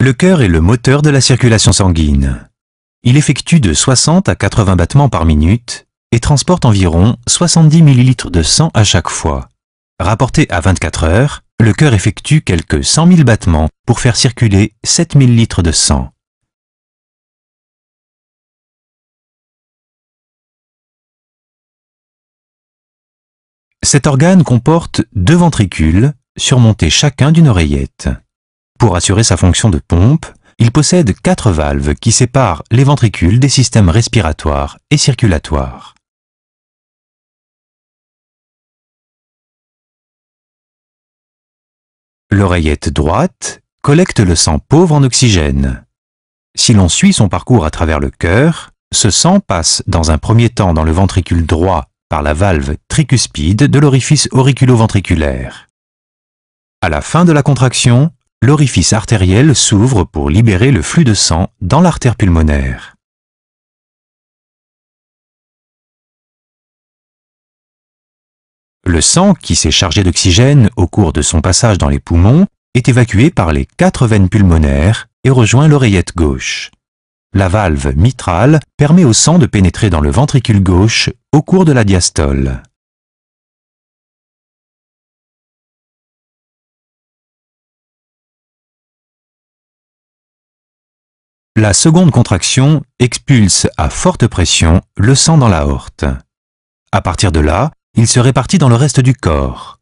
Le cœur est le moteur de la circulation sanguine. Il effectue de 60 à 80 battements par minute et transporte environ 70 ml de sang à chaque fois. Rapporté à 24 heures, le cœur effectue quelques 100 000 battements pour faire circuler 7 000 litres de sang. Cet organe comporte 2 ventricules, surmontés chacun d'une oreillette. Pour assurer sa fonction de pompe, il possède 4 valves qui séparent les ventricules des systèmes respiratoires et circulatoires. L'oreillette droite collecte le sang pauvre en oxygène. Si l'on suit son parcours à travers le cœur, ce sang passe dans un premier temps dans le ventricule droit par la valve tricuspide de l'orifice auriculo-ventriculaire. À la fin de la contraction, l'orifice artériel s'ouvre pour libérer le flux de sang dans l'artère pulmonaire. Le sang qui s'est chargé d'oxygène au cours de son passage dans les poumons est évacué par les 4 veines pulmonaires et rejoint l'oreillette gauche. La valve mitrale permet au sang de pénétrer dans le ventricule gauche au cours de la diastole. La seconde contraction expulse à forte pression le sang dans l'aorte. À partir de là, il se répartit dans le reste du corps.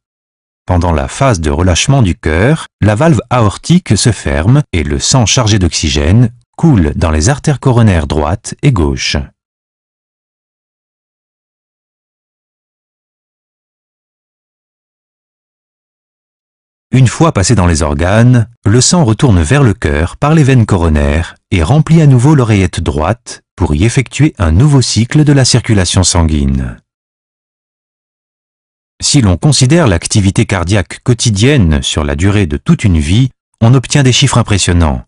Pendant la phase de relâchement du cœur, la valve aortique se ferme et le sang chargé d'oxygène coule dans les artères coronaires droite et gauche. Une fois passé dans les organes, le sang retourne vers le cœur par les veines coronaires et remplit à nouveau l'oreillette droite pour y effectuer un nouveau cycle de la circulation sanguine. Si l'on considère l'activité cardiaque quotidienne sur la durée de toute une vie, on obtient des chiffres impressionnants.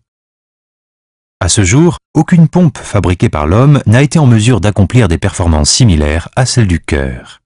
À ce jour, aucune pompe fabriquée par l'homme n'a été en mesure d'accomplir des performances similaires à celles du cœur.